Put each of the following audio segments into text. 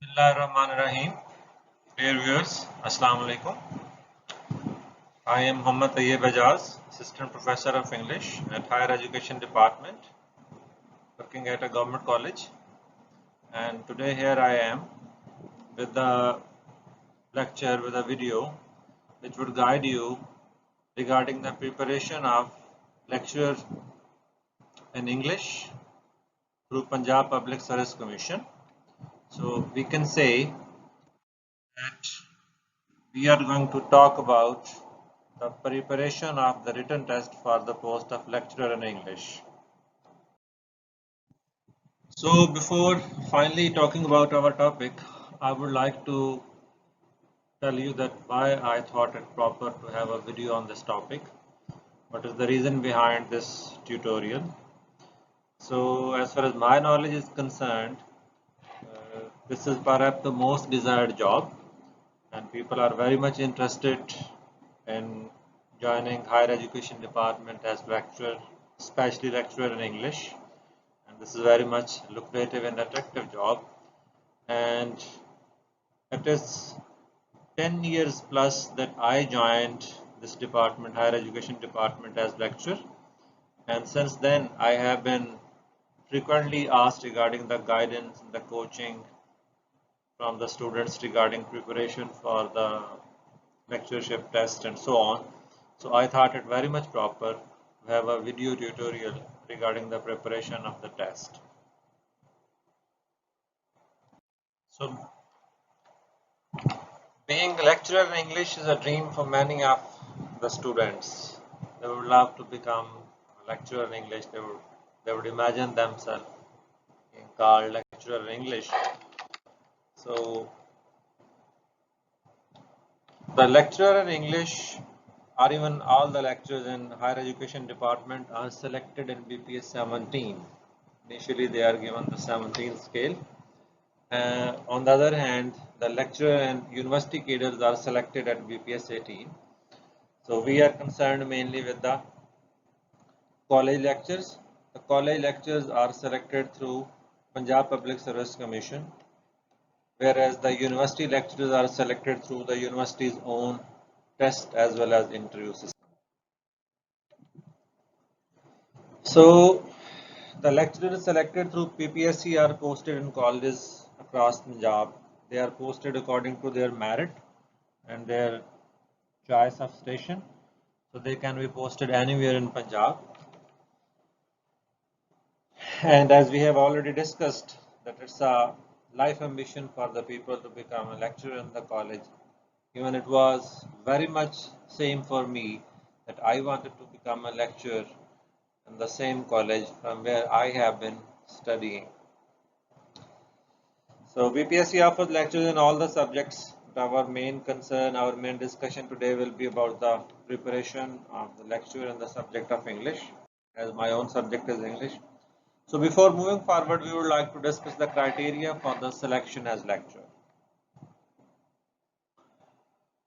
Bismillahirrahmanirrahim. Dear viewers, Assalamu alaikum. I am Muhammad Tayyib Ajaz, Assistant Professor of English at Higher Education Department, working at a government college. And today here I am with the lecture with a video which would guide you regarding the preparation of lecture in English through Punjab Public Service Commission. So we can say that we are going to talk about the preparation of the written test for the post of lecturer in English. So before finally talking about our topic, I would like to tell you that why I thought it proper to have a video on this topic. What is the reason behind this tutorial? So as far as my knowledge is concerned, this is perhaps the most desired job and people are very much interested in joining higher education department as lecturer, especially lecturer in English. And this is very much lucrative and attractive job. And it is 10 years plus that I joined this department, higher education department as lecturer. And since then, I have been frequently asked regarding the guidance and the coaching from the students regarding preparation for the lectureship test and so on. So I thought it very much proper to have a video tutorial regarding the preparation of the test. So being a lecturer in English is a dream for many of the students. They would love to become a lecturer in English. They would imagine themselves being called lecturer in English. So the lecturer in English or even all the lecturers in higher education department are selected in BPS 17. Initially they are given the 17th scale. On the other hand, the lecturer and university cadres are selected at BPS 18. So we are concerned mainly with the college lectures. The college lectures are selected through Punjab Public Service Commission, whereas the university lecturers are selected through the university's own test as well as interview system. So the lecturers selected through PPSC are posted in colleges across Punjab. They are posted according to their merit and their choice of station. So they can be posted anywhere in Punjab. And as we have already discussed, that it's a life ambition for the people to become a lecturer in the college. Even it was very much same for me that I wanted to become a lecturer in the same college from where I have been studying. So BPSC offers lectures in all the subjects. But our main concern, our main discussion today will be about the preparation of the lecture in the subject of English, as my own subject is English. So before moving forward, we would like to discuss the criteria for the selection as lecturer.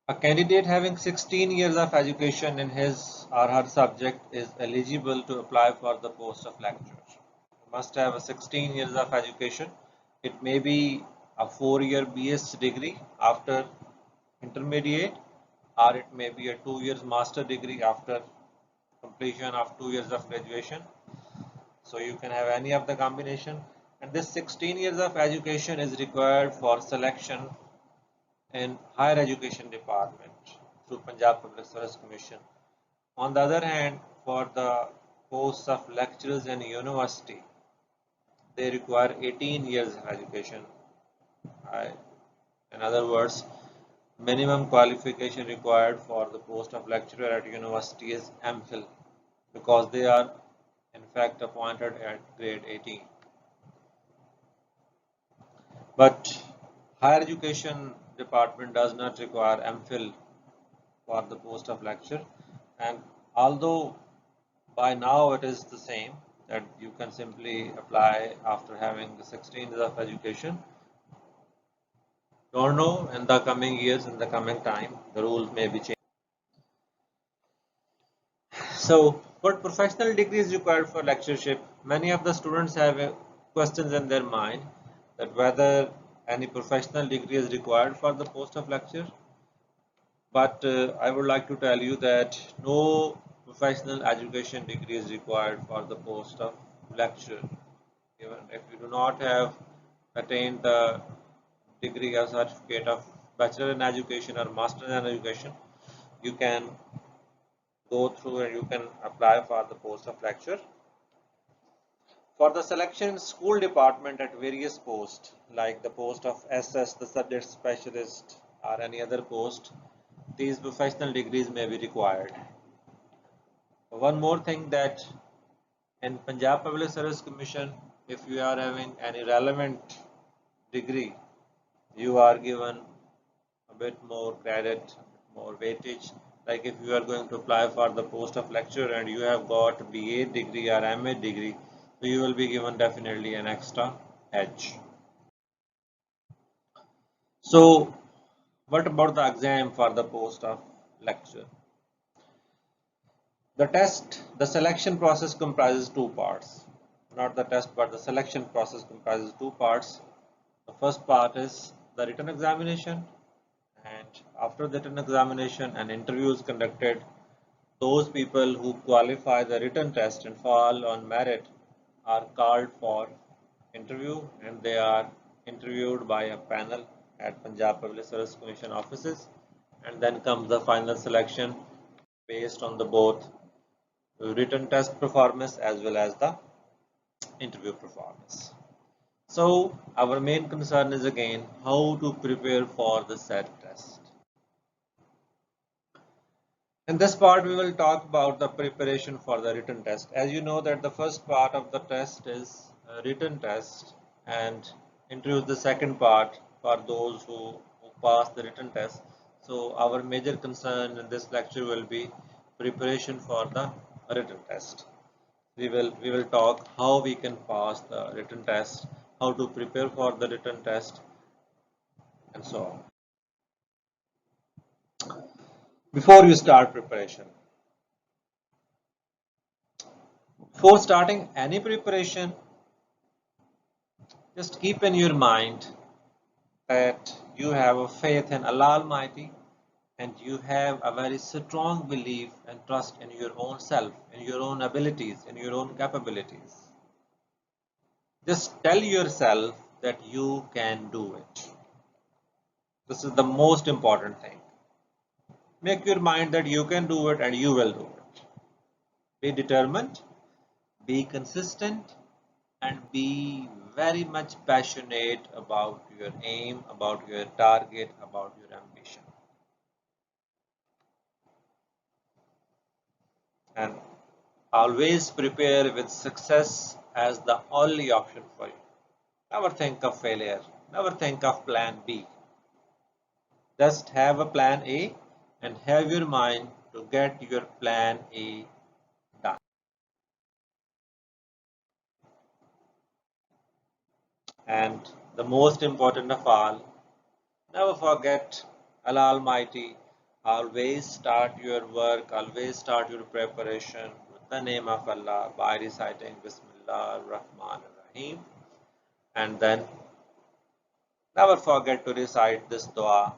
A candidate having 16 years of education in his or her subject is eligible to apply for the post of lecturer. You must have a 16 years of education. It may be a 4-year BS degree after intermediate, or it may be a 2 years master degree after completion of 2 years of graduation. So you can have any of the combination, and this 16 years of education is required for selection in higher education department through Punjab Public Service Commission. On the other hand, for the posts of lecturers in university, they require 18 years of education. In other words, minimum qualification required for the post of lecturer at university is MPhil, because they are in fact appointed at grade 18. But higher education department does not require MPhil for the post of lecturer, and although by now it is the same that you can simply apply after having the 16 years of education. Don't know in the coming years, in the coming time, the rules may be changed. So, what professional degree is required for lectureship? Many of the students have questions in their mind that whether any professional degree is required for the post of lecturer, but I would like to tell you that no professional education degree is required for the post of lecturer. Even if you do not have attained the degree or certificate of bachelor in education or master in education, you can go through and you can apply for the post of lecturer. For the selection in school department at various posts, like the post of SS, the subject specialist, or any other post, these professional degrees may be required. One more thing, that in Punjab Public Service Commission, if you are having any relevant degree, you are given a bit more credit, more weightage. Like if you are going to apply for the post of lecturer and you have got BA degree or MA degree, so you will be given definitely an extra edge. So what about the exam for the post of lecturer? The selection process comprises two parts. Not the test, but the selection process comprises two parts. The first part is the written examination, and after the written examination, an interview is conducted. Those people who qualify the written test and fall on merit are called for interview, and they are interviewed by a panel at Punjab Public Service Commission offices, and then comes the final selection based on the both written test performance as well as the interview performance. So our main concern is again how to prepare for the SAT test. In this part we will talk about the preparation for the written test. As you know that the first part of the test is a written test, and introduce the second part for those who pass the written test. So our major concern in this lecture will be preparation for the written test. We will talk how we can pass the written test, how to prepare for the written test, and so on. Before you start preparation, before starting any preparation, just keep in your mind that you have a faith in Allah Almighty, and you have a very strong belief and trust in your own self, in your own abilities, in your own capabilities. Just tell yourself that you can do it. This is the most important thing. Make your mind that you can do it and you will do it. Be determined, be consistent, and be very much passionate about your aim, about your target, about your ambition. And always prepare with success as the only option for you. Never think of failure. Never think of plan B. Just have a plan A and have your mind to get your plan A done. And the most important of all, never forget Allah Almighty. Always start your work, always start your preparation with the name of Allah by reciting Bismillah ar-Rahman ar-Rahim. And then never forget to recite this dua,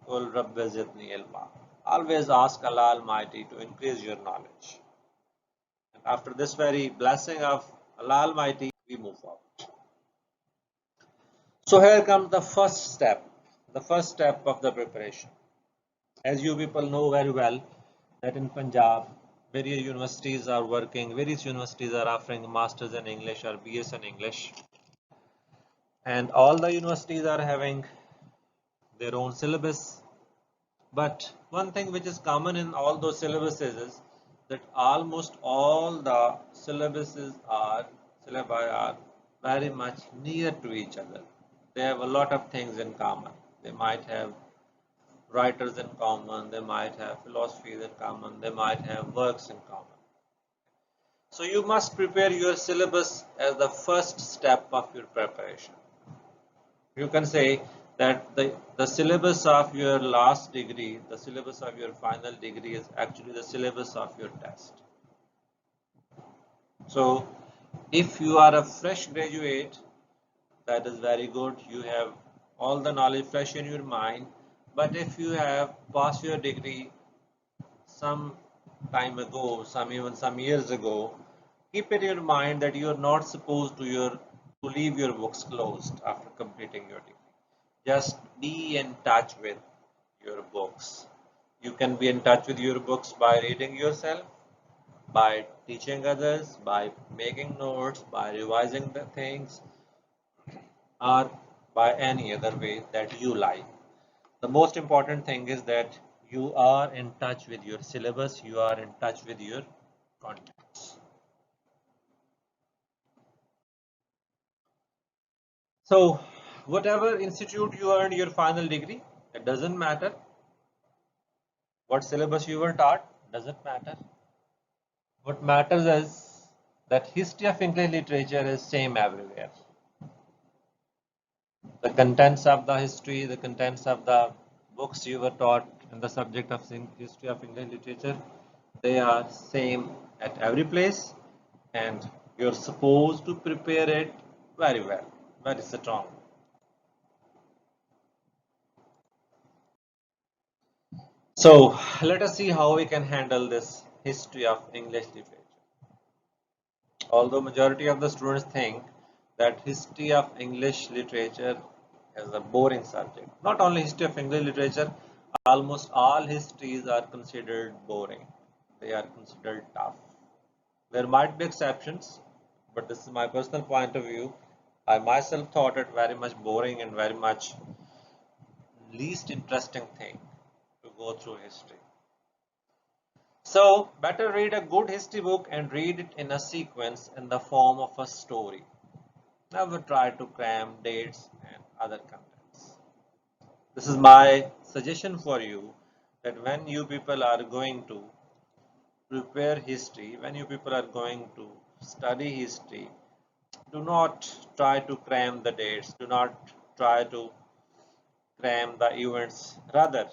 Qul Rabbi zidni ilma. Always ask Allah Almighty to increase your knowledge. And after this very blessing of Allah Almighty, we move forward. So here comes the first step of the preparation. As you people know very well that in Punjab, various universities are working, various universities are offering masters in English or BS in English, and all the universities are having their own syllabus. But one thing which is common in all those syllabuses is that almost all the syllabi are very much near to each other. They have a lot of things in common. They might have writers in common, they might have philosophies in common, they might have works in common. So you must prepare your syllabus as the first step of your preparation. You can say that the syllabus of your last degree, the syllabus of your final degree is actually the syllabus of your test. So if you are a fresh graduate, that is very good. You have all the knowledge fresh in your mind. But if you have passed your degree some time ago, even some years ago, keep in your mind that you are not supposed to leave your books closed after completing your degree. Just be in touch with your books. You can be in touch with your books by reading yourself, by teaching others, by making notes, by revising the things, or by any other way that you like. The most important thing is that you are in touch with your syllabus, you are in touch with your contacts. So, whatever institute you earned your final degree, it doesn't matter. What syllabus you were taught, doesn't matter. What matters is that history of English literature is same everywhere. The contents of the history, the contents of the books you were taught in the subject of history of English literature, they are same at every place, and you're supposed to prepare it very well, very strong. So let us see how we can handle this history of English literature. Although majority of the students think that history of English literature is a boring subject. Not only history of English literature, almost all histories are considered boring. They are considered tough. There might be exceptions, but this is my personal point of view. I myself thought it very much boring and very much least interesting thing to go through history. So better read a good history book and read it in a sequence in the form of a story. Never try to cram dates and other contents. This is my suggestion for you, that when you people are going to prepare history, when you people are going to study history, do not try to cram the dates, do not try to cram the events. Rather,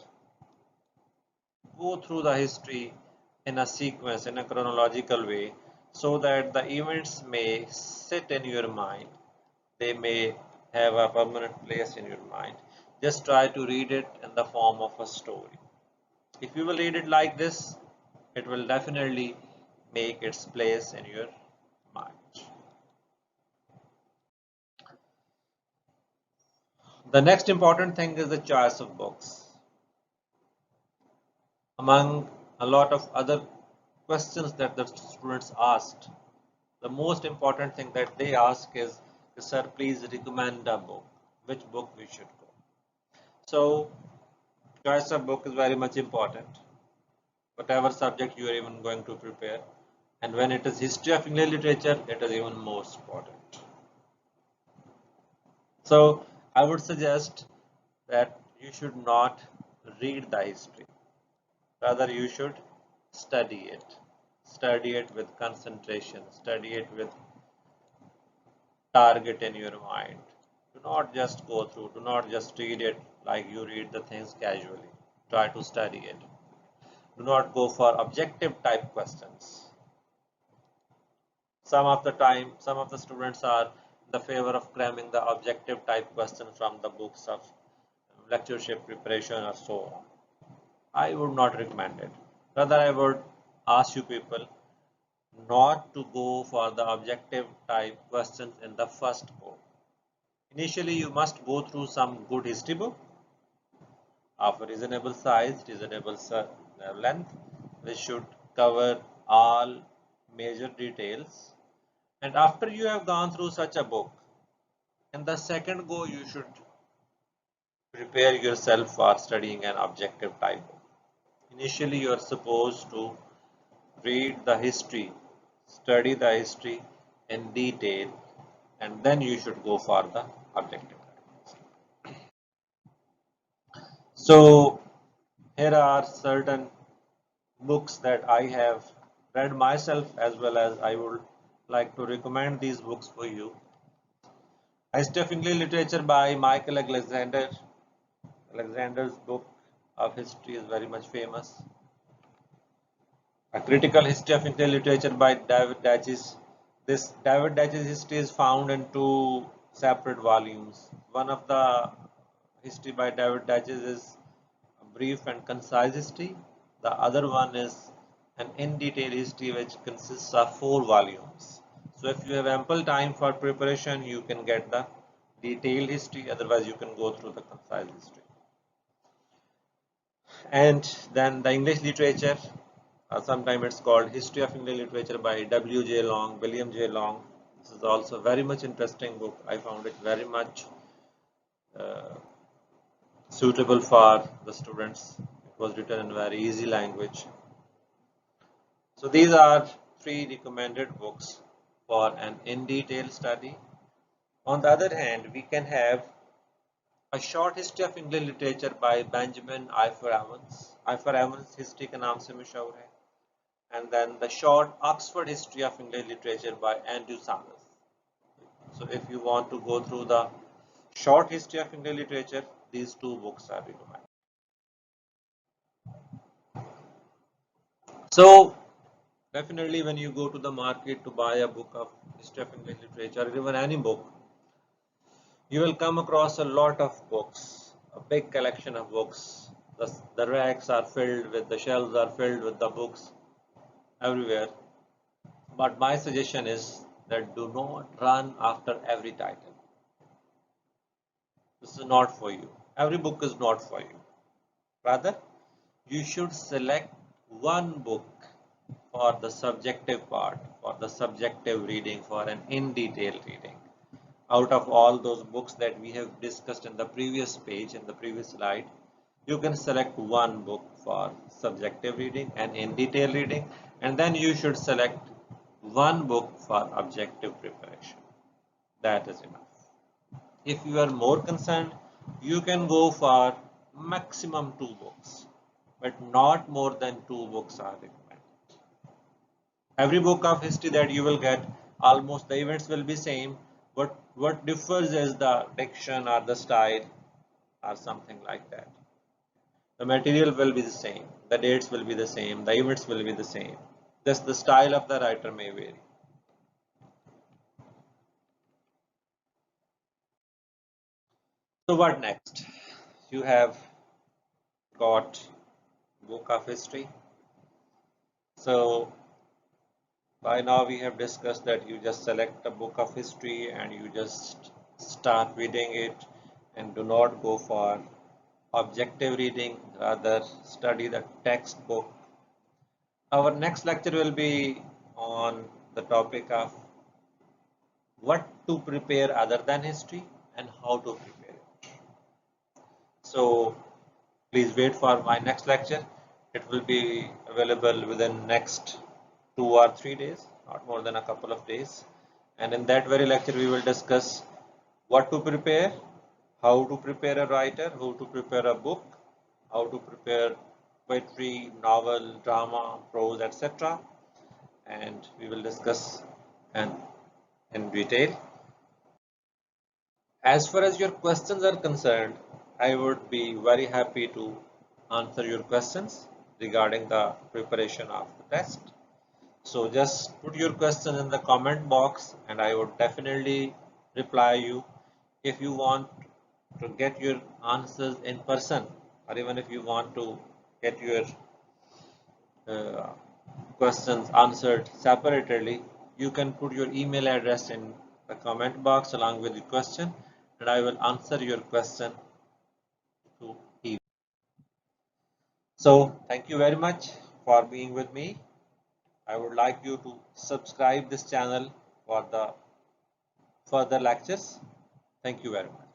go through the history in a sequence, in a chronological way, so that the events may sit in your mind. They may have a permanent place in your mind. Just try to read it in the form of a story. If you will read it like this, it will definitely make its place in your mind. The next important thing is the choice of books. Among a lot of other questions that the students asked, the most important thing that they ask is, sir, please recommend a book. Which book we should go? So, choice of book is very much important. Whatever subject you are even going to prepare. And when it is history of English literature, it is even more important. So, I would suggest that you should not read the history. Rather, you should study it. Study it with concentration. Study it with target in your mind. Do not just go through. Do not just read it like you read the things casually. Try to study it. Do not go for objective type questions. Some of the students are in the favor of cramming the objective type questions from the books of lectureship preparation or so on. I would not recommend it. Rather, I would ask you people not to go for the objective type questions in the first book. Initially, you must go through some good history book of a reasonable size, reasonable length, which should cover all major details. And after you have gone through such a book, in the second go, you should prepare yourself for studying an objective type book. Initially, you are supposed to read the history, study the history in detail, and then you should go for the objective. So, here are certain books that I have read myself, as well as I would like to recommend these books for you. History of English Literature by Michael Alexander. Alexander's book of history is very much famous. A Critical History of English Literature by David Datches. This David Datches history is found in two separate volumes. One of the history by David Datches is a brief and concise history. The other one is an in-detail history which consists of 4 volumes. So if you have ample time for preparation, you can get the detailed history, otherwise you can go through the concise history. And then the English literature, sometimes it's called History of English Literature by W.J. Long, William J. Long. This is also a very much interesting book. I found it very much suitable for the students. It was written in very easy language. So these are 3 recommended books for an in-detail study. On the other hand, we can have a short history of English literature by Benjamin Ifor Evans. Ifor Evans history के नाम से मशहूर है. And then the short Oxford history of English literature by Andrew Summers. So if you want to go through the short history of English literature, these 2 books are recommended. So definitely when you go to the market to buy a book of history of English literature or even any book, you will come across a lot of books, a big collection of books. The racks are filled with, the shelves are filled with the books everywhere. But my suggestion is that do not run after every title. This is not for you. Every book is not for you. Rather, you should select one book for the subjective part, for the subjective reading, for an in-detail reading. Out of all those books that we have discussed in the previous page, in the previous slide, you can select one book for subjective reading and in-detail reading, and then you should select one book for objective preparation. That is enough. If you are more concerned, you can go for maximum 2 books, but not more than 2 books are recommended. Every book of history that you will get, almost the events will be same. What differs is the diction or the style or something like that. The material will be the same, the dates will be the same, the events will be the same. Just the style of the writer may vary. So what next? You have got book of history. So by now we have discussed that you just select a book of history and you just start reading it and do not go for objective reading, rather study the textbook. Our next lecture will be on the topic of what to prepare other than history and how to prepare it. So please wait for my next lecture. It will be available within next 2 or 3 days, not more than a couple of days. And in that very lecture, we will discuss what to prepare, how to prepare a writer, how to prepare a book, how to prepare poetry, novel, drama, prose, etc. And we will discuss in detail. As far as your questions are concerned, I would be very happy to answer your questions regarding the preparation of the test. So just put your question in the comment box and I would definitely reply you. If you want to get your answers in person, or even if you want to get your questions answered separately, you can put your email address in the comment box along with the question and I will answer your question through email. So thank you very much for being with me. I would like you to subscribe this channel for the further lectures. Thank you very much.